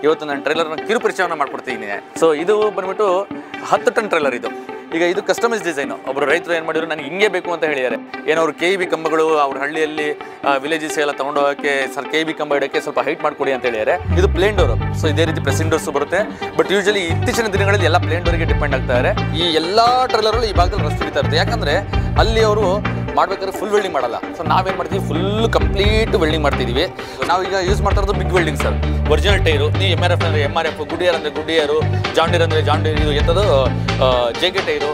ಇವತ್ತು ನಾನು ಟ್ರೈಲರ್ನ ಕಿರು ಪರಿಚಯವನ್ನು ಮಾಡ್ಕೊಡ್ತೀನಿ. ಸೊ ಇದು ಬಂದ್ಬಿಟ್ಟು 10 ಟನ್ ಟ್ರೈಲರ್ ಇದು. ಈಗ ಇದು ಕಸ್ಟಮೈಸ್ ಡಿಸೈನು. ಒಬ್ಬರು ರೈತರು ಏನು ಮಾಡಿದ್ರು, ನನಗೆ ಹಿಂಗೆ ಬೇಕು ಅಂತ ಹೇಳಿದ್ದಾರೆ. ಏನೋ ಅವ್ರು KEB ಕಂಬಗಳು ಅವ್ರ ಹಳ್ಳಿಯಲ್ಲಿ ವಿಲೇಜಸ್ ಎಲ್ಲ ತೊಗೊಂಡು ಹೋಗೋಕ್ಕೆ ಸರ್ KEB ಕಂಬ ಇಡೋಕ್ಕೆ ಸ್ವಲ್ಪ ಹೈಟ್ ಮಾಡಿಕೊಡಿ ಅಂತ ಹೇಳಿದ್ದಾರೆ. ಇದು ಪ್ಲೇನ್ ಡೋರು. ಸೊ ಇದೇ ರೀತಿ ಪ್ರೆಸಿಂಗ್ ಡೋರ್ಸು ಬರುತ್ತೆ. ಬಟ್ ಯೂಶಲಿ ಇತ್ತೀಚಿನ ದಿನಗಳಲ್ಲಿ ಎಲ್ಲ ಪ್ಲೇನ್ ಡೋರಿಗೆ ಡಿಪೆಂಡ್ ಆಗ್ತಾರೆ. ಈ ಎಲ್ಲ ಟ್ರೈಲರ್ಗಳು ಈ ಭಾಗದಲ್ಲಿ ರಸ್ಟ್ ಹಿಡಿತಾ ಇರುತ್ತೆ. ಯಾಕಂದರೆ ಅಲ್ಲಿ ಅವರು ಮಾಡ್ಬೇಕಾದ್ರೆ ಫುಲ್ ವೆಲ್ಡಿಂಗ್ ಮಾಡಲ್ಲ. ಸೊ ನಾವೇನು ಮಾಡ್ತೀವಿ, ಫುಲ್ ಕಂಪ್ಲೀಟ್ ವೆಲ್ಡಿಂಗ್ ಮಾಡ್ತಿದ್ದೀವಿ. ನಾವೀಗ ಯೂಸ್ ಮಾಡ್ತಾ ಇರೋದು big welding sir. Original tyre, ನೀವು MRF ಅಂದರೆ MRF, ಗುಡಿಯರ್ ಅಂದರೆ ಗುಡಿಯರು, ಜಾಂಡೀರ್ ಅಂದರೆ ಜಾಂಡೀರ್, ಇದು ಎಂಥದ್ದು JK ಟೈರು.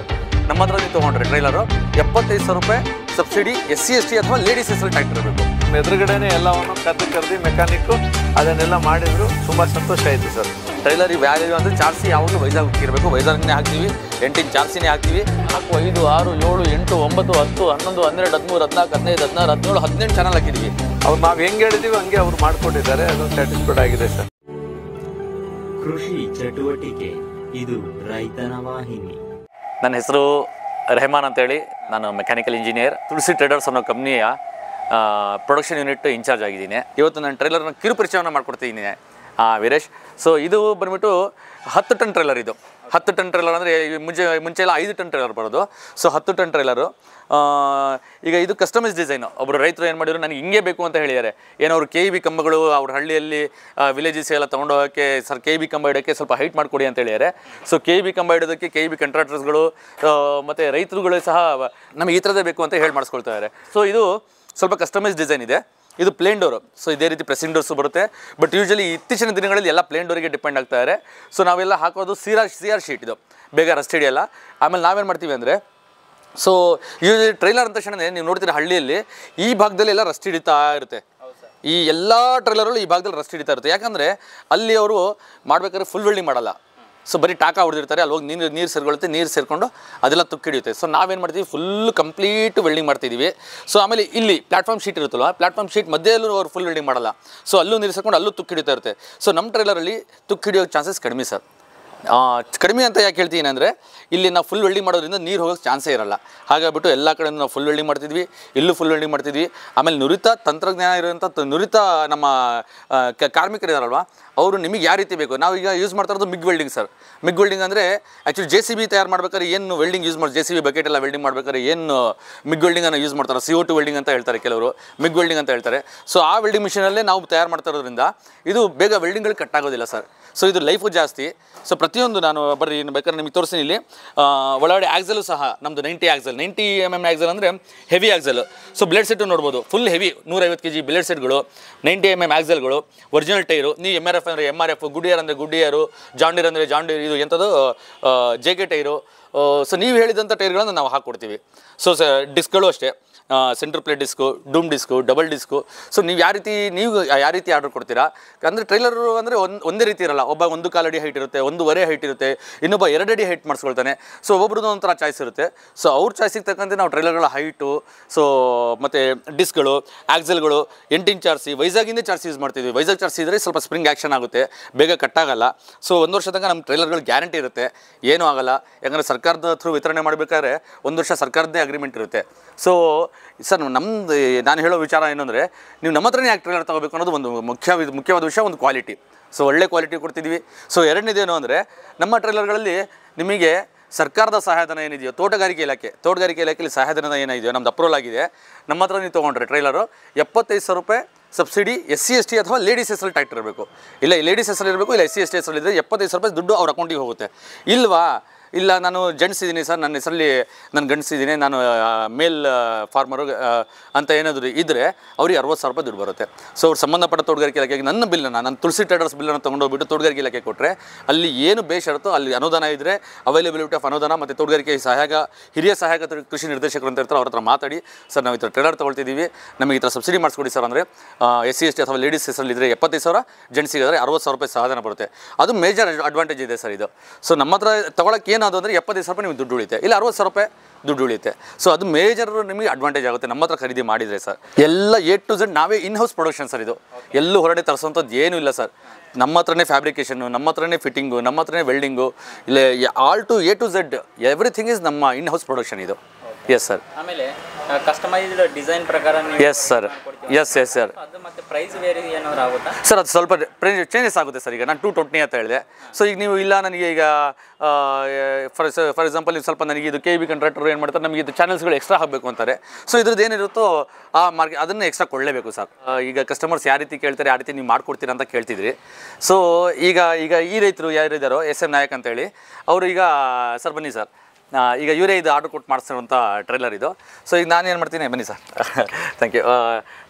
ನಮ್ಮ ಹತ್ರ ನೀವು ತೊಗೊಂಡ್ರೆ ಟ್ರೈಲರು 75,000 ರೂಪಾಯಿ ಸಬ್ಸಿಡಿ. SC ST ಅಥವಾ ಲೇಡೀಸ್ ಹೆಸರು ಟ್ರ್ಯಾಕ್ಟರ್ ಇರಬೇಕು. ಎದುರುಗಡೆನೇ ಎಲ್ಲವನ್ನು ಕರ್ದು ಮೆಕ್ಯಾನಿಕ್ಕು ಅದನ್ನೆಲ್ಲ ಮಾಡಿದ್ರು. ತುಂಬ ಸಂತೋಷ ಆಯಿತು ಸರ್. ಟ್ರೈಲರ್ ಈ ವ್ಯಾಲ್ಯೂ ಅಂದರೆ ಚಾರ್ಸಿ ಯಾವಾಗಲೂ ವೈಜಾಗ್ ಹೋಗಿರಬೇಕು. ವೈಜಾಗ್ನೇ ಹಾಕ್ತೀವಿ. 8 ಇಂಚ್ ಚಾರ್ಸಿನೇ ಹಾಕ್ತೀವಿ. 4, 5, 6, 7, 8, 9, 10, 11, 12, 13, 14, 15, 16, 17, 18 ಚಾನಲ್ ಹಾಕಿದ್ದೀವಿ. ಅವ್ರು ನಾವು ಹೆಂಗೆ ಹೇಳಿದ್ದೀವಿ ಹಂಗೆ ಅವ್ರು ಮಾಡಿಕೊಟ್ಟಿದ್ದಾರೆ. ಅದು ಸ್ಯಾಟಿಸ್ಫೈಡ್ ಆಗಿದೆ ಸರ್. ಕೃಷಿ ಚಟುವಟಿಕೆ ಇದು ರೈತನ ವಾಹಿನಿ. ನನ್ನ ಹೆಸರು ರೆಹಮಾನ್ ಅಂತೇಳಿ. ನಾನು ಮೆಕ್ಯಾನಿಕಲ್ ಇಂಜಿನಿಯರ್. ತುಳಸಿ ಟ್ರೇಡರ್ಸ್ ಅನ್ನೋ ಕಂಪ್ನಿಯ ಪ್ರೊಡಕ್ಷನ್ ಯೂನಿಟ್ ಇನ್ಚಾರ್ಜ್ ಆಗಿದ್ದೀನಿ. ಇವತ್ತು ನಾನು ಟ್ರೈಲರ್ನ ಕಿರು ಪರಿಚಯವನ್ನು ಮಾಡ್ಕೊಡ್ತಿದ್ದೀನಿ ವೀರೇಶ್. ಸೊ ಇದು ಬಂದ್ಬಿಟ್ಟು 10 ಟನ್ ಟ್ರೈಲರ್ ಇದು. 10 ಟನ್ ಟ್ರೈಲರ್ ಅಂದರೆ ಮುಂಚೆ ಎಲ್ಲ 5 ಟನ್ ಟ್ರೈಲರ್ ಬರೋದು. So 10 ton trailer. ಈಗ ಇದು ಕಸ್ಟಮೈಸ್ ಡಿಸೈನು. ಒಬ್ಬರು ರೈತರು ಏನು ಮಾಡಿದ್ರು, ನನಗೆ ಹಿಂಗೆ ಬೇಕು ಅಂತ ಹೇಳಿದ್ದಾರೆ. ಏನೋ ಅವ್ರು KEB ಕಂಬಗಳು ಅವ್ರ ಹಳ್ಳಿಯಲ್ಲಿ ವಿಲೇಜಸ್ ಎಲ್ಲ ತೊಗೊಂಡು ಹೋಗೋಕ್ಕೆ ಸರ್ KEB ಕಂಬ ಇಡೋಕ್ಕೆ ಸ್ವಲ್ಪ ಹೈಟ್ ಮಾಡಿಕೊಡಿ ಅಂತ ಹೇಳಿದ್ದಾರೆ. ಸೊ KEB ಕಂಬ ಇಡೋದಕ್ಕೆ KEB ಕಾಂಟ್ರಾಕ್ಟರ್ಸ್ಗಳು ಮತ್ತು ರೈತರುಗಳು ಸಹ ನಮಗೆ ಈ ಥರದೇ ಬೇಕು ಅಂತ ಹೇಳಿ ಮಾಡಿಸ್ಕೊಳ್ತಾ ಇದ್ದಾರೆ. ಸೊ ಇದು ಸ್ವಲ್ಪ ಕಸ್ಟಮೈಸ್ ಡಿಸೈನ್ ಇದೆ. ಇದು ಪ್ಲೇನ್ ಡೋರು. ಸೊ ಇದೇ ರೀತಿ ಪ್ರೆಸಿಂಗ್ ಡೋರ್ಸು ಬರುತ್ತೆ. ಬಟ್ ಯೂಶಲಿ ಇತ್ತೀಚಿನ ದಿನಗಳಲ್ಲಿ ಎಲ್ಲ ಪ್ಲೇನ್ ಡೋರಿಗೆ ಡಿಪೆಂಡ್ ಆಗ್ತಾರೆ. ಸೊ ನಾವೆಲ್ಲ ಹಾಕೋದು CR ಶೀಟ್. ಇದು ಬೇಗ ರಸ್ಟ್ ಹಿಡಿಯಲ್ಲ. ಆಮೇಲೆ ನಾವೇನು ಮಾಡ್ತೀವಿ ಅಂದರೆ, ಸೊ ಯೂಶಲಿ ಟ್ರೈಲರ್ ಅಂತ ತಕ್ಷಣ ನೀವು ನೋಡ್ತೀರ ಹಳ್ಳಿಯಲ್ಲಿ ಈ ಭಾಗದಲ್ಲಿ ಎಲ್ಲ ರಸ್ಟ್ ಹಿಡಿತಾ ಇರುತ್ತೆ. ಈ ಎಲ್ಲ ಟ್ರೈಲರ್ಗಳು ಈ ಭಾಗದಲ್ಲಿ ರಸ್ಟ್ ಹಿಡಿತಾ ಇರುತ್ತೆ. ಯಾಕಂದರೆ ಅಲ್ಲಿ ಅವರು ಮಾಡ್ಬೇಕಾದ್ರೆ ಫುಲ್ ವೆಲ್ಡಿಂಗ್ ಮಾಡಲ್ಲ. ಸೊ ಬರೀ ಟಾಕ ಹೊಡೆದಿರ್ತಾರೆ. ಅಲ್ಲಿ ಹೋಗಿ ನೀರು ಸೇರ್ಕೊಳ್ಳುತ್ತೆ. ನೀರು ಸೇರಿಕೊಂಡು ಅದೆಲ್ಲ ತುಕ್ಕಿಡಿಯುತ್ತೆ. ಸೊ ನಾವೇನು ಮಾಡ್ತೀವಿ, ಫುಲ್ ಕಂಪ್ಲೀಟ್ ವೆಲ್ಡಿಂಗ್ ಮಾಡ್ತಿದ್ದೀವಿ. ಸೊ ಆಮೇಲೆ ಇಲ್ಲಿ ಪ್ಲಾಟ್ಫಾರ್ಮ್ ಶೀಟ್ ಇರುತ್ತಲ್ವ, ಪ್ಲಾಟ್ಫಾರ್ಮ್ ಶೀಟ್ ಮಧ್ಯೆಯಲ್ಲೂ ಅವ್ರು ಫುಲ್ ವೆಲ್ಡಿಂಗ್ ಮಾಡಲ್ಲ. ಸೊ ಅಲ್ಲೂ ನೀರು ಸೇರ್ಕೊಂಡು ಅಲ್ಲೂ ತುಕ್ಕಿಡಿತಾ ಇರುತ್ತೆ. ಸೊ ನಮ್ಮ ಟ್ರೈಲರಲ್ಲಿ ತುಕ್ಕಿಡಿಯೋ ಚಾನ್ಸಸ್ ಕಡಿಮೆ ಸರ್. ಕಡಿಮೆ ಅಂತ ಯಾಕೆ ಹೇಳ್ತೀನಿ ಅಂದರೆ, ಇಲ್ಲಿ ನಾವು ಫುಲ್ ವೆಲ್ಡಿಂಗ್ ಮಾಡೋದ್ರಿಂದ ನೀರು ಹೋಗೋಕ್ಕೆ ಚಾನ್ಸೇ ಇರಲ್ಲ. ಹಾಗಾಗಿಬಿಟ್ಟು ಎಲ್ಲ ಕಡೆ ನಾವು ಫುಲ್ ವೆಲ್ಡಿಂಗ್ ಮಾಡ್ತಿದ್ವಿ. ಇಲ್ಲೂ ಫುಲ್ ವೆಲ್ಡಿಂಗ್ ಮಾಡ್ತಿದ್ವಿ. ಆಮೇಲೆ ನುರಿತ ತಂತ್ರಜ್ಞಾನ ಇರೋಂಥ ನುರಿತ ನಮ್ಮ ಕಾರ್ಮಿಕರು ಇದ್ದಾರಲ್ವ, ಅವರು ನಿಮಗೆ ಯಾವ ರೀತಿ ಬೇಕು. ನಾವೀಗ ಯೂಸ್ ಮಾಡ್ತಾ ಇರೋದು MiG welding sir. MiG welding ಅಂದರೆ ಆ್ಯಕ್ಚುಲಿ JCB ತಯಾರು ಮಾಡ್ಬೇಕಾದ್ರೆ ಏನು ವೆಲ್ಡಿಂಗ್ ಯೂಸ್ ಮಾಡಿ, JCB ಬಕೆಟ್ ಎಲ್ಲ ವೆಲ್ಡಿಂಗ್ ಮಾಡ್ಬೇಕಾದ್ರೆ ಏನು ಮಿಗ್ ವೆಲ್ಡಿಂಗನ್ನು ಯೂಸ್ ಮಾಡ್ತಾರೆ. CO2 ವೆಲ್ಡಿಂಗ್ ಅಂತ ಹೇಳ್ತಾರೆ ಕೆಲವರು, ಮಿಗ್ ವೆಲ್ಡಿಂಗ್ ಅಂತ ಹೇಳ್ತಾರೆ. ಸೊ ಆ ವೆಲ್ಡಿಂಗ್ ಮಿಷಿನಲ್ಲೇ ನಾವು ತಯಾರು ಮಾಡ್ತಾ ಇರೋದ್ರಿಂದ ಇದು ಬೇಗ ವೆಲ್ಡಿಂಗ್ಗಳು ಕಟ್ ಆಗೋದಿಲ್ಲ ಸರ್. ಸೊ ಇದು ಲೈಫು ಜಾಸ್ತಿ. ಸೊ ಪ್ರತಿಯೊಂದು ನಾನು ಬರ್ರಿ ಬೇಕಾದ್ರೆ ನಿಮಗೆ ತೋರಿಸ್ತೀನಿ. ಇಲ್ಲಿ ಒಳಗಡೆ ಆಕ್ಸಲು ಸಹ ನಮ್ಮದು 90 mm ಆಕ್ಸಲ್ ಅಂದರೆ heavy axle. So blade set ನೋಡ್ಬೋದು, ಫುಲ್ ಹೆವಿ 150 kg ಬ್ಲೇಡ್ ಸೆಟ್ಗಳು, 90 mm ಆಕ್ಸಲ್ಗಳು, ಒರಿಜಿನಲ್ ಟೈರು. ನೀವು MRF ಅಂದರೆ MRF, ಗುಡಿಯರ್ ಅಂದರೆ ಗುಡಿಯರು, ಜಾಂಡೀರ್ ಅಂದರೆ ಜಾಂಡೀರ್, ಇದು ಎಂಥದ್ದು JK ಟೈರು. ಸೊ ನೀವು ಹೇಳಿದಂಥ ಟೈರ್ಗಳನ್ನು ನಾವು ಹಾಕ್ಕೊಡ್ತೀವಿ. ಸೊ ಡಿಸ್ಕ್ಗಳು ಅಷ್ಟೇ, ಸೆಂಟ್ರ್ ಪ್ಲೇಟ್ ಡಿಸ್ಕು, ಡೂಮ್ ಡಿಸ್ಕು, ಡಬಲ್ ಡಿಸ್ಕು. ಸೊ ನೀವು ಯಾವ ರೀತಿ ಆರ್ಡರ್ ಕೊಡ್ತೀರಾ ಅಂದರೆ, ಟ್ರೈಲರು ಅಂದರೆ ಒಂದೇ ರೀತಿ ಇರಲ್ಲ. ಒಬ್ಬ 1 ಕಾಲು ಅಡಿ ಹೈಟ್ ಇರುತ್ತೆ, 1.5 ಹೈಟ್ ಇರುತ್ತೆ, ಇನ್ನೊಬ್ಬ 2 ಅಡಿ ಹೈಟ್ ಮಾಡಿಸ್ಕೊಳ್ತಾನೆ. ಸೊ ಒಬ್ಬೊಬ್ರದ್ದು ಒಂಥರ ಚಾಯ್ಸ್ ಇರುತ್ತೆ. ಸೊ ಅವ್ರ ಚಾಯ್ಸಿಗೆ ತಕ್ಕಂತೆ ನಾವು ಟ್ರೈಲರ್ಗಳ ಹೈಟು, ಸೊ ಮತ್ತು ಡಿಸ್ಕ್ಗಳು, ಆಕ್ಸಲ್ಗಳು 8 ಇಂಚ್ ಚಾರ್ಸಿ, ವೈಜಾಗಿಂದೇ ಚಾರ್ಸಿ ಯೂಸ್ ಮಾಡ್ತಿದ್ವಿ. ವೈಜಾಗ್ ಚಾರ್ಸಿ ಇದ್ದರೆ ಸ್ವಲ್ಪ ಸ್ಪ್ರಿಂಗ್ ಆ್ಯಕ್ಷನ್ ಆಗುತ್ತೆ, ಬೇಗ ಕಟ್ಟಾಗಲ್ಲ. ಸೊ 1 ವರ್ಷ ತನಕ ನಮ್ಮ ಟ್ರೈಲರ್ಗಳು ಗ್ಯಾರಂಟಿ ಇರುತ್ತೆ, ಏನೂ ಆಗಲ್ಲ. ಯಾಕಂದರೆ ಸರ್ಕಾರದ ಥ್ರೂ ವಿತರಣೆ ಮಾಡಬೇಕಾದ್ರೆ 1 ವರ್ಷ ಸರ್ಕಾರದ್ದೇ ಅಗ್ರಿಮೆಂಟ್ ಇರುತ್ತೆ. ಸೊ ಸರ್ ನಾನು ಹೇಳೋ ವಿಚಾರ ಏನು ಅಂದರೆ, ನೀವು ನಮ್ಮ ಹತ್ರನೇ ಯಾಕೆ ಟ್ರೈಲರ್ ತೊಗೋಬೇಕು ಅನ್ನೋದು ಒಂದು ಮುಖ್ಯವಾದ ವಿಷಯ. ಒಂದು ಕ್ವಾಲಿಟಿ. ಸೊ ಒಳ್ಳೆ ಕ್ವಾಲಿಟಿ ಕೊಡ್ತಿದ್ವಿ. ಸೊ ಎರಡನೇದೇನು ಅಂದರೆ, ನಮ್ಮ ಟ್ರೈಲರ್ಗಳಲ್ಲಿ ನಿಮಗೆ ಸರ್ಕಾರದ ಸಹಾಯಧನ ಏನಿದೆಯೋ, ತೋಟಗಾರಿಕೆ ಇಲಾಖೆಯಲ್ಲಿ ಸಹಾಯಧನ ಏನಿದೆಯೋ ನಮ್ದು ಅಪ್ರೂವಲ್ ಆಗಿದೆ. ನಮ್ಮ ಹತ್ರ ನೀವು ತೊಗೊಂಡ್ರೆ ಟ್ರೈಲರು 75,000 ರೂಪಾಯಿ ಸಬ್ಸಿಡಿ. SC ST ಅಥವಾ ಲೇಡೀಸ್ ಹೆಸರು ಟ್ರ್ಯಾಕ್ಟರ್ ಇರಬೇಕು. ಇಲ್ಲ ಲೇಡೀಸ್ ಹೆಸರು ಇರಬೇಕು, ಇಲ್ಲ SC ST ಹೆಸರಲ್ಲಿದ್ದರೆ 75,000 ರೂಪಾಯಿ ದುಡ್ಡು ಅವ್ರ ಅಕೌಂಟಿಗೆ ಹೋಗುತ್ತೆ. ಇಲ್ವಾ, ಇಲ್ಲ ನಾನು ಜೆಂಟ್ಸ್ ಇದ್ದೀನಿ ಸರ್, ನನ್ನ ಹೆಸರಲ್ಲಿ ನಾನು ಗಂಡಸಿದ್ದೀನಿ, ನಾನು ಮೇಲ್ ಫಾರ್ಮರು ಅಂತ ಏನಾದರೂ ಇದ್ದರೆ ಅವ್ರಿಗೆ 60,000 ರೂಪಾಯಿ ದುಡ್ಡು ಬರುತ್ತೆ. ಸೊ ಅವ್ರು ಸಂಬಂಧಪಟ್ಟ ತೋಟಗಾರಿಕೆ ಇಲಾಖೆಗೆ ನನ್ನ ತುಳಸಿ ಟ್ರೇಡರ್ಸ್ ಬಿಲ್ಲನ್ನು ತೊಗೊಂಡೋಗ್ಬಿಟ್ಟು ತೋಟಗಾರಿಕೆ ಇಲಾಖೆ ಕೊಟ್ಟರೆ, ಅಲ್ಲಿ ಏನು ಬೇಷರತ್ತೋ ಅಲ್ಲಿ ಅನುದಾನ ಇದ್ದರೆ ಅವೈಲೇಬಿಲಿಟಿ ಆಫ್ ಅನುದಾನ ಮತ್ತು ತೋಟಗಾರಿಕೆ ಹಿರಿಯ ಸಹಾಯಕ ಕೃಷಿ ನಿರ್ದೇಶಕರು ಅಂತ ಇರ್ತಾರೆ, ಅವ್ರ ಹತ್ರ ಮಾತಾಡಿ, ಸರ್ ನಾವು ಈ ಥರ ಟ್ರೇಡರ್ ತೊಗೊಳ್ತಿದ್ದೀವಿ, ನಮಗೆ ಈ ಥರ ಸಬ್ಸಿಡಿ ಮಾಡಿಸ್ಕೊಡಿ ಸರ್ ಅಂದರೆ SC ST ಅಥವಾ ಲೇಡೀಸ್ ಹೆಸರಲ್ಲಿದ್ದರೆ 75,000, ಜೆಂಟ್ಸಿಗೆ ಆದರೆ 60,000 ರೂಪಾಯಿ ಸಹಾಯಧನ ಬರುತ್ತೆ. ಅದು ಮೇಜರ್ ಅಡ್ವಾಂಟೇಜ್ ಇದೆ ಸರ್ ಇದು. ಸೊ ನಮ್ಮ ಹತ್ರ ತೊಗೊಳಕ್ಕೆ ಏನಾದರೂ ಅಂದರೆ 75,000 ರೂಪಾಯಿ ನಿಮಗೆ ದುಡ್ಡು ಉಳಿಯುತ್ತೆ, ಇಲ್ಲ 60,000 ರೂಪಾಯಿ ದುಡ್ಡು ಉಳಿಯುತ್ತೆ. ಸೊ ಅದು ಮೇಜರ್ ನಿಮಗೆ ಅಡ್ವಾಂಟೇಜ್ ಆಗುತ್ತೆ ನಮ್ಮ ಹತ್ರ ಖರೀದಿ ಮಾಡಿದರೆ ಸರ್. ಎಲ್ಲ A to Z ನಾವೇ ಇನ್ ಹೌಸ್ ಪ್ರೊಡಕ್ಷನ್ ಸರ್. ಇದು ಎಲ್ಲೂ ಹೊರಗಡೆ ತರಿಸೋಂಥದ್ದು ಏನೂ ಇಲ್ಲ ಸರ್. ನಮ್ಮ ಹತ್ರನೇ ಫ್ಯಾಬ್ರಿಕೇಷನ್ನು, ನಮ್ಮ ಹತ್ರನೇ ಫಿಟ್ಟಿಂಗು, ನಮ್ಮ ಹತ್ರನೇ ವೆಲ್ಡಿಂಗು, ಇಲ್ಲ all to A to Z everything is ನಮ್ಮ ಇನ್ ಹೌಸ್ ಪ್ರೊಡಕ್ಷನ್ ಇದು. Yes sir. ಆಮೇಲೆ ಕಸ್ಟಮೈಸ್ಡ್ ಡಿಸೈನ್ ಪ್ರಕಾರ ಎಸ್ ಸರ್. Yes sir. ಅದು ಮತ್ತೆ ಪ್ರೈಸ್ ಬೇರೆ ಏನಾದ್ರು ಆಗುತ್ತಾ ಸರ್? ಅದು ಸ್ವಲ್ಪ ಚೇಂಜಸ್ ಆಗುತ್ತೆ ಸರ್. ಈಗ ನಾನು 220 ಅಂತ ಹೇಳಿದೆ. ಸೊ ಈಗ ನೀವು ಇಲ್ಲ ನನಗೆ ಈಗ ಫಾರ್ ಎಕ್ಸಾಂಪಲ್ ನೀವು ಸ್ವಲ್ಪ ನನಗೆ ಇದು KB ಕಾಂಟ್ರಾಕ್ಟರ್ ಏನು ಮಾಡ್ತಾರೆ, ನಮಗೆ ಇದು ಚಾನಲ್ಸ್ಗಳು ಎಕ್ಸ್ಟ್ರಾ ಹಾಕಬೇಕು ಅಂತಾರೆ. ಸೊ ಇದ್ರದ್ದು ಏನಿರುತ್ತೋ ಆ ಮಾರ್ಕೆಟ್ ಅದನ್ನು ಎಕ್ಸ್ಟ್ರಾ ಕೊಡಲೇಬೇಕು ಸರ್. ಈಗ ಕಸ್ಟಮರ್ಸ್ ಯಾವ ರೀತಿ ಕೇಳ್ತಾರೆ ಆ ರೀತಿ ನೀವು ಮಾಡ್ಕೊಡ್ತೀರಾ ಅಂತ ಕೇಳ್ತಿದ್ರಿ. ಸೊ ಈಗ ಈ ರೈತರು ಯಾರಿದ್ದಾರೋ SM ನಾಯಕ್ ಅಂತೇಳಿ ಅವರು ಈಗ ಸರ್ ಬನ್ನಿ ಸರ್, ಈಗ ಇವರೇ ಇದು ಆರ್ಡರ್ ಕೊಟ್ಟು ಮಾಡಿಸಿರುವಂಥ ಟ್ರೈಲರ್ ಇದು. ಸೊ ಈಗ ನಾನು ಏನು ಮಾಡ್ತೀನಿ, ಬನ್ನಿ ಸರ್. Thank you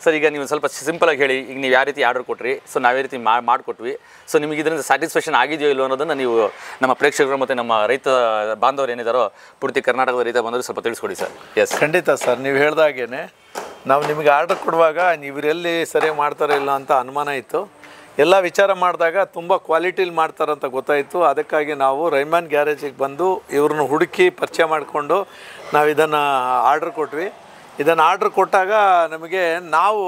sir. ಈಗ ನೀವು ಸ್ವಲ್ಪ ಸಿಂಪಲಾಗಿ ಹೇಳಿ, ಈಗ ನೀವು ಯಾವ ರೀತಿ ಆರ್ಡರ್ ಕೊಟ್ರಿ, ಸೊ ನಾವು ಯಾವ ರೀತಿ ಮಾಡಿಕೊಟ್ವಿ, ಸೊ ನಿಮಗೆ ಇದರಿಂದ ಸ್ಯಾಟಿಸ್ಫ್ಯಾಕ್ಷನ್ ಆಗಿದೆಯೋ ಇಲ್ಲೋ ಅನ್ನೋದನ್ನು ನೀವು ನಮ್ಮ ಪ್ರೇಕ್ಷಕರು ಮತ್ತು ನಮ್ಮ ರೈತ ಬಾಂಧವರು ಏನಿದ್ದಾರೋ ಪೂರ್ತಿ ಕರ್ನಾಟಕದ ರೈತ ಬಂದರೂ ಸ್ವಲ್ಪ ತಿಳಿಸ್ಕೊಡಿ ಸರ್. ಎಸ್ ಖಂಡಿತ ಸರ್. ನೀವು ಹೇಳ್ದಾಗೇ ನಾವು ನಿಮಗೆ ಆರ್ಡರ್ ಕೊಡುವಾಗ ಇವರೆಲ್ಲಿ ಸರಿಯಾಗಿ ಮಾಡ್ತಾರೋ ಇಲ್ಲ ಅಂತ ಅನುಮಾನ ಇತ್ತು. ಎಲ್ಲ ವಿಚಾರ ಮಾಡಿದಾಗ ತುಂಬ ಕ್ವಾಲಿಟಿಲಿ ಮಾಡ್ತಾರಂತ ಗೊತ್ತಾಯಿತು. ಅದಕ್ಕಾಗಿ ನಾವು ರೈಮಾನ್ ಗ್ಯಾರೇಜಿಗೆ ಬಂದು ಇವ್ರನ್ನ ಹುಡುಕಿ ಪರಿಚಯ ಮಾಡಿಕೊಂಡು ನಾವು ಇದನ್ನು ಆರ್ಡ್ರ್ ಕೊಟ್ವಿ. ಇದನ್ನು ಆರ್ಡ್ರ್ ಕೊಟ್ಟಾಗ ನಮಗೆ ನಾವು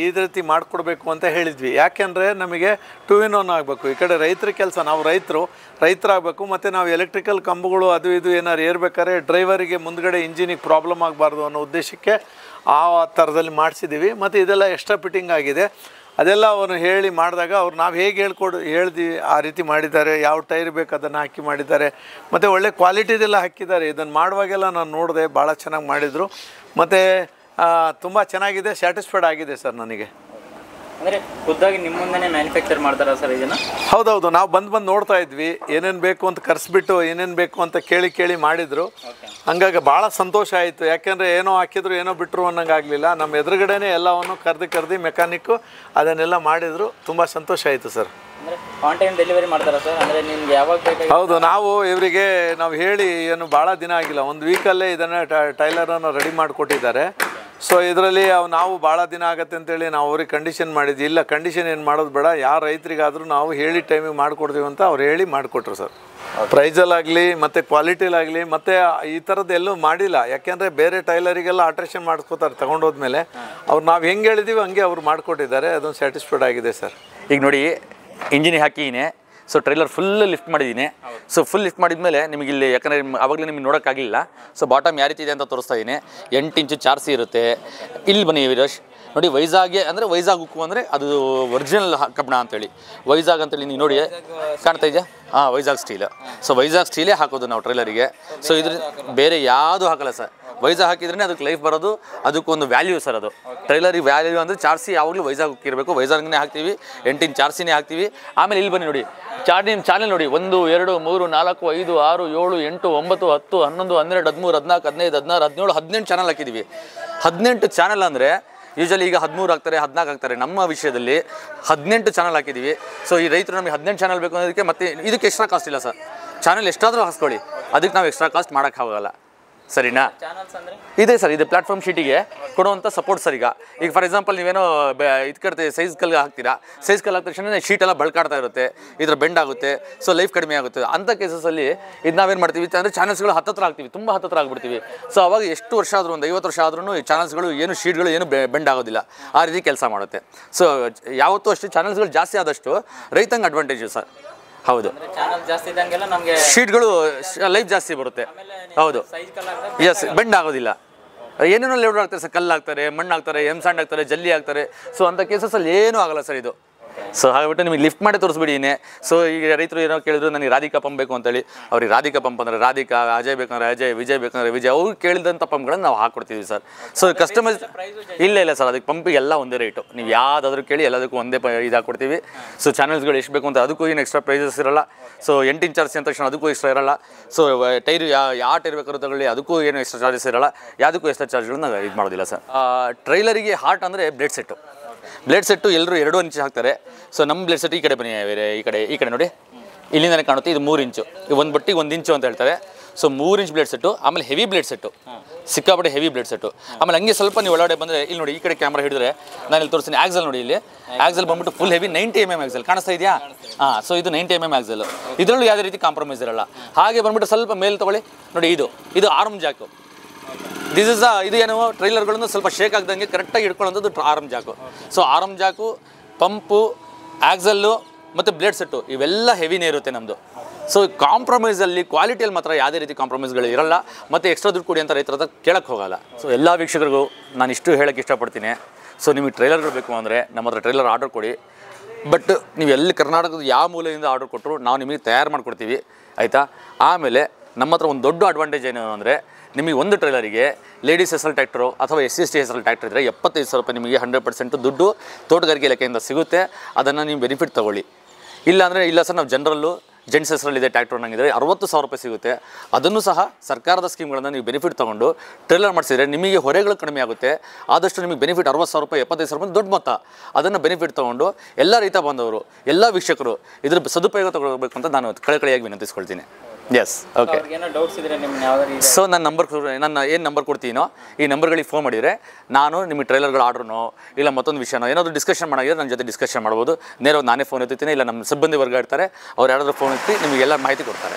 ಈ ರೀತಿ ಮಾಡಿಕೊಡ್ಬೇಕು ಅಂತ ಹೇಳಿದ್ವಿ. ಯಾಕೆಂದರೆ ನಮಗೆ 2 in 1 ಆಗಬೇಕು. ಈ ಕಡೆ ರೈತರ ಕೆಲಸ, ನಾವು ರೈತರಾಗಬೇಕು, ಮತ್ತು ನಾವು ಎಲೆಕ್ಟ್ರಿಕಲ್ ಕಂಬಗಳು ಅದು ಇದು ಏನಾರು ಏರ್ಬೇಕಾದ್ರೆ ಡ್ರೈವರಿಗೆ ಮುಂದ್ಗಡೆ ಇಂಜಿನಿಗೆ ಪ್ರಾಬ್ಲಮ್ ಆಗಬಾರ್ದು ಅನ್ನೋ ಉದ್ದೇಶಕ್ಕೆ ಆ ಥರದಲ್ಲಿ ಮಾಡಿಸಿದ್ದೀವಿ. ಮತ್ತು ಇದೆಲ್ಲ ಎಕ್ಸ್ಟ್ರಾ ಫಿಟ್ಟಿಂಗ್ ಆಗಿದೆ. ಅದೆಲ್ಲ ಅವನು ಹೇಳಿ ಮಾಡಿದಾಗ ಅವ್ರು ನಾವು ಹೇಗೆ ಹೇಳ್ದು ಆ ರೀತಿ ಮಾಡಿದ್ದಾರೆ. ಯಾವ ಟೈರ್ ಬೇಕು ಅದನ್ನು ಹಾಕಿ ಮಾಡಿದ್ದಾರೆ, ಮತ್ತು ಒಳ್ಳೆ ಕ್ವಾಲಿಟಿದೆಲ್ಲ ಹಾಕಿದ್ದಾರೆ. ಇದನ್ನು ಮಾಡುವಾಗೆಲ್ಲ ನಾನು ನೋಡಿದೆ, ಭಾಳ ಚೆನ್ನಾಗಿ ಮಾಡಿದರು. ಮತ್ತು ತುಂಬ ಚೆನ್ನಾಗಿದೆ, ಸ್ಯಾಟಿಸ್ಫೈಡ್ ಆಗಿದೆ ಸರ್ ನನಗೆ. ಅಂದರೆ ಖುದ್ದಾಗಿ ನಿಮ್ಮ ಮುಂದೆನೇ ಮ್ಯಾನುಫ್ಯಾಕ್ಚರ್ ಮಾಡ್ತಾರಾ ಸರ್ ಇದನ್ನು? ಹೌದೌದು. ನಾವು ಬಂದು ನೋಡ್ತಾ ಇದ್ವಿ, ಏನೇನು ಬೇಕು ಅಂತ ಕರೆಸ್ಬಿಟ್ಟು ಏನೇನು ಬೇಕು ಅಂತ ಕೇಳಿ ಮಾಡಿದರು. ಹಂಗಾಗಿ ಭಾಳ ಸಂತೋಷ ಆಯಿತು. ಯಾಕೆಂದರೆ ಏನೋ ಹಾಕಿದ್ರು ಏನೋ ಬಿಟ್ಟರು ಅನ್ನೋಂಗೆ ಆಗಲಿಲ್ಲ. ನಮ್ಮ ಎದುರುಗಡೆನೇ ಎಲ್ಲವನ್ನು ಕರೆದು ಮೆಕ್ಯಾನಿಕ್ಕು ಅದನ್ನೆಲ್ಲ ಮಾಡಿದರು. ತುಂಬ ಸಂತೋಷ ಆಯಿತು ಸರ್. ಅಂದರೆ ಆನ್ ಟೈಮ್ ಡೆಲಿವರಿ ಮಾಡ್ತಾರಾ ಸರ್? ಅಂದರೆ ನಿಮ್ಗೆ ಯಾವಾಗ ಬೇಕು? ಹೌದು. ಇವರಿಗೆ ನಾವು ಹೇಳಿ ಏನು ಭಾಳ ದಿನ ಆಗಿಲ್ಲ, 1 ವೀಕಲ್ಲೇ ಇದನ್ನು ಟೈಲರನ್ನು ರೆಡಿ ಮಾಡಿಕೊಟ್ಟಿದ್ದಾರೆ. ಸೊ ಇದರಲ್ಲಿ ನಾವು ಭಾಳ ದಿನ ಆಗುತ್ತೆ ಅಂತೇಳಿ ನಾವು ಅವ್ರಿಗೆ ಕಂಡೀಷನ್ ಮಾಡಿದ್ವಿ. ಇಲ್ಲ, ಕಂಡೀಷನ್ ಏನು ಮಾಡೋದು ಬೇಡ, ಯಾರು ರೈತರಿಗಾದರೂ ನಾವು ಹೇಳಿ ಟೈಮಿಗೆ ಮಾಡಿಕೊಡ್ತೀವಿ ಅಂತ ಅವ್ರು ಹೇಳಿ ಮಾಡಿಕೊಟ್ರು ಸರ್. ಪ್ರೈಸಲ್ಲಾಗಲಿ ಮತ್ತು ಕ್ವಾಲಿಟಿಲಾಗಲಿ ಮತ್ತು ಈ ಥರದ್ದು ಎಲ್ಲೂ ಮಾಡಿಲ್ಲ. ಯಾಕೆಂದರೆ ಬೇರೆ ಟೈಲರಿಗೆಲ್ಲ ಆಲ್ಟ್ರೇಷನ್ ಮಾಡಿಸ್ಕೋತಾರೆ ತೊಗೊಂಡೋದ್ಮೇಲೆ. ಅವ್ರು ನಾವು ಹೆಂಗೆ ಹೇಳಿದ್ದೀವಿ ಹಂಗೆ ಅವ್ರು ಮಾಡಿಕೊಟ್ಟಿದ್ದಾರೆ. ಅದೊಂದು ಸ್ಯಾಟಿಸ್ಫೈಡ್ ಆಗಿದೆ ಸರ್. ಈಗ ನೋಡಿ, ಇಂಜಿನಿಗೆ ಹಾಕಿದ್ದೀನಿ. ಸೊ ಟ್ರೈಲರ್ ಫುಲ್ ಲಿಫ್ಟ್ ಮಾಡಿದ್ದೀನಿ. ಸೊ ಫುಲ್ ಲಿಫ್ಟ್ ಮಾಡಿದ್ಮೇಲೆ ನಿಮಗೆ ಇಲ್ಲಿ, ಯಾಕಂದರೆ ಆವಾಗಲೇ ನಿಮಗೆ ನೋಡೋಕ್ಕಾಗಲಿಲ್ಲ, ಸೊ ಬಾಟಮ್ ಯಾವ ರೀತಿ ಇದೆ ಅಂತ ತೋರಿಸ್ತಾ ಇದ್ದೀನಿ. 8 ಇಂಚು ಚಾರ್ಸಿ ಇರುತ್ತೆ. ಇಲ್ಲಿ ಬನ್ನಿ ವೀರೇಶ್, ನೋಡಿ ವೈಜಾಗ್ಗೆ ಅಂದರೆ ವೈಜಾಗ್ ಉಕ್ಕು ಅಂದರೆ ಅದು ಒರಿಜಿನಲ್ ಕಬ್ಬಣ ಅಂತೇಳಿ ವೈಜಾಗ್ ಅಂತೇಳಿ ನೀವು ನೋಡಿ ಕಾಣ್ತಾ ಇದೆಯಾ? ವೈಜಾಗ್ ಸ್ಟೀಲ್. ಸೊ ವೈಜಾಗ್ ಸ್ಟೀಲೇ ಹಾಕೋದು ನಾವು ಟ್ರೈಲರಿಗೆ. ಸೊ ಇದ್ರ ಬೇರೆ ಯಾವುದು ಹಾಕಲ್ಲ ಸರ್. ವೈಜಾಗ್ ಹಾಕಿದ್ರೆ ಅದಕ್ಕೆ ಲೈಫ್ ಬರೋದು, ಅದಕ್ಕೊಂದು ವ್ಯಾಲ್ಯೂ ಸರ್. ಅದು ಟ್ರೈಲರಿಗೆ ವ್ಯಾಲ್ಯೂ ಅಂದರೆ ಚಾರ್ಸಿ ಯಾವಾಗಲೂ ವೈಜಾಗ್ ಉಕ್ಕಿರಬೇಕು. ವೈಜಾಗ್ನೇ ಹಾಕ್ತೀವಿ, 8 ಇಂಚ್ ಚಾರ್ಸಿನೇ ಹಾಕ್ತೀವಿ. ಆಮೇಲೆ ಇಲ್ಲಿ ಬನ್ನಿ ನೋಡಿ, ಚಾನೆಲ್ ನೋಡಿ, 1 2 3 4 5 6 7 8 9 10 11 12 13 14 15 16 17 18 ಚಾನಲ್ ಹಾಕಿದ್ದೀವಿ. 18 ಚಾನಲ್ ಅಂದರೆ ಯೂಶಲಿ ಈಗ 13 ಹಾಕ್ತಾರೆ, 14 ಹಾಕ್ತಾರೆ. ನಮ್ಮ ವಿಷಯದಲ್ಲಿ 18 ಚಾನಲ್ ಹಾಕಿದ್ದೀವಿ. ಸೊ ಈ ರೈತರು ನಮಗೆ 18 ಚಾನಲ್ ಬೇಕು ಅನ್ನೋದಕ್ಕೆ ಮತ್ತೆ ಇದಕ್ಕೆ ಎಕ್ಸ್ಟ್ರಾ ಕಾಸ್ಟ್ ಇಲ್ಲ ಸರ್. ಚಾನಲ್ ಎಷ್ಟಾದರೂ ಹಾಕ್ಸ್ಕೊಳ್ಳಿ, ಅದಕ್ಕೆ ನಾವು ಎಕ್ಸ್ಟ್ರಾ ಕಾಸ್ಟ್ ಮಾಡೋಕ್ಕಾಗಲ್ಲ. ಸರಿನಾ? ಇದೆ ಸರ್, ಇದು ಪ್ಲಾಟ್ಫಾರ್ಮ್ ಶೀಟಿಗೆ ಕೊಡುವಂಥ ಸಪೋರ್ಟ್ ಸರ್. ಈಗ ಫಾರ್ ಎಕ್ಸಾಂಪಲ್ ನೀವೇನೋ ಇದು ಕಟ್ತೀವಿ, ಸೈಜ್ ಕಲ್ಲು ಹಾಕ್ತೀರಾ, ಸೈಜ್ ಕಲ್ಲು ಹಾಕಿದ ತಕ್ಷಣ ಶೀಟೆಲ್ಲ ಬಳ್ಕಾಡ್ತಾ ಇರುತ್ತೆ, ಇದರ ಬೆಂಡ್ ಆಗುತ್ತೆ, ಸೊ ಲೈಫ್ ಕಡಿಮೆ ಆಗುತ್ತೆ. ಅಂಥ ಕೇಸಸಲ್ಲಿ ಇದು ನಾವೇನು ಮಾಡ್ತೀವಿ ಅಂದರೆ ಚಾನಲ್ಸ್ಗಳು ಹತ್ತಿರ ಆಗ್ತೀವಿ, ತುಂಬ ಹತ್ತಿರ ಆಗ್ಬಿಡ್ತೀವಿ. ಸೊ ಅವಾಗ ಎಷ್ಟು ವರ್ಷ ಆದರೂ, ಒಂದು 50 ವರ್ಷ ಆದ್ರೂ ಈ ಚಾನಲ್ಸ್ಗಳು ಏನು ಶೀಟ್ಗಳು ಏನು ಬೆಂಡ್ ಆಗೋದಿಲ್ಲ, ಆ ರೀತಿ ಕೆಲಸ ಮಾಡುತ್ತೆ. ಸೊ ಯಾವತ್ತೂ ಅಷ್ಟೇ ಚಾನಲ್ಸ್ಗಳು ಜಾಸ್ತಿ ಆದಷ್ಟು ರೈತಂಗೆ ಅಡ್ವಾಂಟೇಜು ಸರ್. ಹೌದು, ಶೀಟ್ಗಳು ಲೈಫ್ ಜಾಸ್ತಿ ಬರುತ್ತೆ. ಹೌದು, ಎಸ್, ಬೆಂಡ್ ಆಗೋದಿಲ್ಲ. ಏನೇನೋ ಲೇಔಟ್ ಆಗ್ತಾರೆ ಸರ್, ಕಲ್ಲು ಹಾಕ್ತಾರೆ, ಮಣ್ಣು ಹಾಕ್ತಾರೆ, ಸ್ಯಾಂಡ್ ಹಾಕ್ತಾರೆ, ಜಲ್ಲಿ ಹಾಕ್ತಾರೆ. ಸೊ ಅಂಥ ಕೇಸಸಲ್ಲಿ ಏನೂ ಆಗಲ್ಲ ಸರ್ ಇದು. ಸೊ ಹಾಗ್ಬಿಟ್ಟು ನಿಮಗೆ ಲಿಫ್ಟ್ ಮಾಡಿ ತೋರಿಸ್ಬಿಟ್ಟಿನಿ. ಸೊ ಈಗ ರೈತರು ಏನೋ ಕೇಳಿದ್ರು, ನನಗೆ ರಾಧಿಕಾ ಪಂಪ್ ಬೇಕು ಅಂತೇಳಿ. ಅವ್ರಿಗೆ ರಾಧಿಕಾ ಪಂಪ್ ಅಂದರೆ ರಾಧಿಕಾ, ಅಜಯ್ ಬೇಕಂದ್ರೆ ಅಜಯ್, ವಿಜಯ್ ಬೇಕಂದ್ರೆ ವಿಜಯ್, ಅವ್ರು ಕೇಳಿದಂಥ ಪಂಪ್ಗಳನ್ನು ನಾವು ಹಾಕ್ಕೊಡ್ತೀವಿ ಸರ್. ಸೊ ಕಸ್ಟಮೈಸ್ ಇಲ್ಲ ಸರ್, ಅದಕ್ಕೆ ಪಂಪಿಗೆ ಎಲ್ಲ ಒಂದೇ ರೇಟು. ನೀವು ಯಾವುದಾದ್ರೂ ಕೇಳಿ ಎಲ್ಲದಕ್ಕೂ ಒಂದೇ ಇದು ಹಾಕ್ಕೊಡ್ತೀವಿ. ಸೊ ಚಾನಲ್ಸ್ಗಳು ಎಷ್ಟು ಬೇಕು ಅಂತ ಅದಕ್ಕೂ ಏನು ಎಕ್ಸ್ಟ್ರಾ ಪ್ರೈಸಸ್ ಇರೋಲ್ಲ. ಸೊ 8 ಇಂಚ್ ಚಾರ್ಜ್ ಅಂದ ತಕ್ಷಣ ಅದಕ್ಕೂ ಎಕ್ಸ್ಟ್ರಾ ಇರೋಲ್ಲ. ಸೊ ಟೈರು ಯಾವ ಟೈರ್ ಬೇಕಾದ್ರೂ ತಗೊಳ್ಳಿ, ಅದಕ್ಕೂ ಏನು ಎಕ್ಸ್ಟ್ರಾ ಚಾರ್ಜಸ್ ಇರೋಲ್ಲ. ಯಾವುದಕ್ಕೂ ಎಕ್ಸ್ಟ್ರಾ ಚಾರ್ಜ್ಗಳನ್ನ ಇದು ಮಾಡೋದಿಲ್ಲ ಸರ್. ಟ್ರೈಲರಿಗೆ ಹಾರ್ಟ್ ಅಂದರೆ ಬ್ಲೇಡ್ ಸೆಟ್ಟು ಎಲ್ಲರೂ 2 ಇಂಚ್ ಹಾಕ್ತಾರೆ. ಸೊ ನಮ್ಮ ಬ್ಲೇಡ್ ಸೆಟ್ ಈ ಕಡೆ ಬನ್ನಿ, ಬೇರೆ ಈ ಕಡೆ ನೋಡಿ, ಇಲ್ಲಿಂದನೇ ಕಾಣುತ್ತೆ. ಇದು 3 ಇಂಚು, ಒಂದು ಬಟ್ಟಿಗೆ 1 ಇಂಚು ಅಂತ ಹೇಳ್ತಾರೆ. So 3 inch blade set. ಆಮೇಲೆ ಹೆವಿ ಬ್ಲೇಡ್ ಸೆಟ್ಟು, ಸಿಕ್ಕಾಪಟ್ಟೆ ಹೆವಿ ಬ್ಲೇಡ್ ಸೆಟ್ಟು. ಆಮೇಲೆ ಹಂಗೆ ಸ್ವಲ್ಪ ನೀವು ಒಳಗಡೆ ಬಂದರೆ ಇಲ್ಲಿ ನೋಡಿ, ಈ ಕಡೆ ಕ್ಯಾಮ್ರಾ ಹಿಡಿದ್ರೆ ನಾನು ಇಲ್ಲಿ ತೋರಿಸ್ತೀನಿ. ಆಕ್ಸಲ್ ನೋಡಿ, ಇಲ್ಲಿ ಆಕ್ಸಲ್ ಬಂದ್ಬಿಟ್ಟು ಫುಲ್ ಹೆವಿ 90 mm ಆಕ್ಸಲ್ ಕಾಣಿಸ್ತಾ ಇದೆಯಾ? ಸೊ ಇದು 90 mm ಆಕ್ಸಲ್. ಇದರಲ್ಲೂ ಯಾವುದೇ ರೀತಿ ಕಾಂಪ್ರಮೈಸ್ ಇರಲ್ಲ. ಹಾಗೆ ಬಂದ್ಬಿಟ್ಟು ಸ್ವಲ್ಪ ಮೇಲೆ ತೊಗೊಳ್ಳಿ ನೋಡಿ, ಇದು ಆರ್ಮ್ ಜಾಕು. ಇದು ಏನು ಟ್ರೈಲರ್ಗಳನ್ನು ಸ್ವಲ್ಪ ಶೇಕ್ ಆಗ್ದಂಗೆ ಕರೆಕ್ಟಾಗಿ ಹಿಡ್ಕೊಳ್ಳೋಂಥದ್ದು ಆರ್ಮ್ ಜಾಕು. ಸೊ ಆರ್ಮ್ ಜಾಕು, ಪಂಪು, ಆಕ್ಸಲ್ಲು, ಮತ್ತು ಬ್ಲೇಡ್ ಸೆಟ್ಟು ಇವೆಲ್ಲ ಹೆವಿನೇ ಇರುತ್ತೆ ನಮ್ಮದು. ಸೊ ಕಾಂಪ್ರಮೈಸಲ್ಲಿ ಕ್ವಾಲಿಟಿಯಲ್ಲಿ ಮಾತ್ರ ಯಾವುದೇ ರೀತಿ ಕಾಂಪ್ರಮೈಸ್ಗಳು ಇರಲ್ಲ, ಮತ್ತು ಎಕ್ಸ್ಟ್ರಾ ದುಡ್ಡು ಕೊಡಿ ಅಂತ ರೈತರ ಹತ್ರ ಕೇಳಕ್ಕೆ ಹೋಗಲ್ಲ. ಸೊ ಎಲ್ಲ ವೀಕ್ಷಕರಿಗೂ ನಾನು ಇಷ್ಟು ಹೇಳೋಕ್ಕೆ ಇಷ್ಟಪಡ್ತೀನಿ. ಸೊ ನಿಮಗೆ ಟ್ರೈಲರ್ಗಳು ಬೇಕು ಅಂದರೆ ನಮ್ಮ ಹತ್ರ ಟ್ರೈಲರ್ ಆರ್ಡರ್ ಕೊಡಿ. ಬಟ್ ನೀವು ಎಲ್ಲಿ ಕರ್ನಾಟಕದ ಯಾವ ಮೂಲೆಯಿಂದ ಆರ್ಡರ್ ಕೊಟ್ಟರು ನಾವು ನಿಮಗೆ ತಯಾರು ಮಾಡಿಕೊಡ್ತೀವಿ, ಆಯಿತಾ. ಆಮೇಲೆ ನಮ್ಮ ಹತ್ರ ಒಂದು ದೊಡ್ಡ ಅಡ್ವಾಂಟೇಜ್ ಏನು ಅಂದರೆ, ನಿಮಗೆ ಒಂದು ಟ್ರೈಲರಿಗೆ ಲೇಡೀಸ್ ಹೆಸರು ಟ್ರ್ಯಾಕ್ಟರು ಅಥವಾ SC/ST ಹೆಸರು ಟ್ರ್ಯಾಕ್ಟರ್ ಇದ್ದರೆ 75,000 ರೂಪಾಯಿ ನಿಮಗೆ 100% ದುಡ್ಡು ತೋಟಗಾರಿಕೆ ಇಲಾಖೆಯಿಂದ ಸಿಗುತ್ತೆ. ಅದನ್ನು ನೀವು ಬೆನಿಫಿಟ್ ತೊಗೊಳ್ಳಿ. ಇಲ್ಲ ಸರ್ ನಾವು ಜನರಲ್ಲು ಜೆಂಟ್ಸ್ ಹೆಸರಲ್ಲಿದೆ ಟ್ರ್ಯಾಕ್ಟರ್ ನಂಗಿದ್ರೆ 60,000 ರೂಪಾಯಿ ಸಿಗುತ್ತೆ. ಅದನ್ನು ಸಹ ಸರ್ಕಾರದ ಸ್ಕೀಮ್ಗಳನ್ನು ನೀವು ಬೆನಿಫಿಟ್ ತೊಗೊಂಡು ಟ್ರೈಲರ್ ಮಾಡಿಸಿದ್ರೆ ನಿಮಗೆ ಹೊರೆಗಳು ಕಡಿಮೆ ಆಗುತ್ತೆ. ಆದಷ್ಟು ನಿಮಗೆ ಬೆನಿಫಿಟ್ 60,000 ರೂಪಾಯಿ 75,000 ರೂಪಾಯಿ ದೊಡ್ಡ ಮೊತ್ತ. ಅದನ್ನು ಬೆನಿಫಿಟ್ ತೊಗೊಂಡು ಎಲ್ಲ ರೈತ ಬಾಂಧವರು ಎಲ್ಲ ವೀಕ್ಷಕರು ಇದ್ರ ಸದುಪಯೋಗ ತಗೊಳ್ಬೇಕು ಅಂತ ನಾನು ಕಳಕಳಿಯಾಗಿ ವಿನಂತಿಸ್ಕೊಳ್ತೀನಿ. Yes, okay. ಏನೋ ಡೌಟ್ಸ್ ಇದ್ರೆ ನಿಮ್ಮನ್ನ ಯಾವ್ದಾರು ಸೊ ನನ್ನ ಏನು ನಂಬರ್ ಕೊಡ್ತೀನೋ ಈ ನಂಬರ್ಗಳಿಗೆ ಫೋನ್ ಮಾಡಿದರೆ ನಾನು ನಿಮಗೆ ಟ್ರೈಲರ್ಗಳ ಆರ್ಡ್ರನೋ ಇಲ್ಲ ಮತ್ತೊಂದು ವಿಷಯನೋ ಏನಾದರೂ ಡಿಸ್ಕಷನ್ ಮಾಡೋದಿದ್ರೆ ನನ್ನ ಜೊತೆ ಡಿಸ್ಕಷನ್ ಮಾಡ್ಬೋದು. ನೇರವಾಗಿ ನಾನೇ ಫೋನ್ ಎತ್ತೀನಿ, ಇಲ್ಲ ನಮ್ಮ ಸಿಬ್ಬಂದಿ ವರ್ಗ ಇರ್ತಾರೆ, ಅವ್ರು ಯಾರಾದರೂ ಫೋನ್ ಎತ್ತಿ ನಿಮಗೆಲ್ಲ ಮಾಹಿತಿ ಕೊಡ್ತಾರೆ.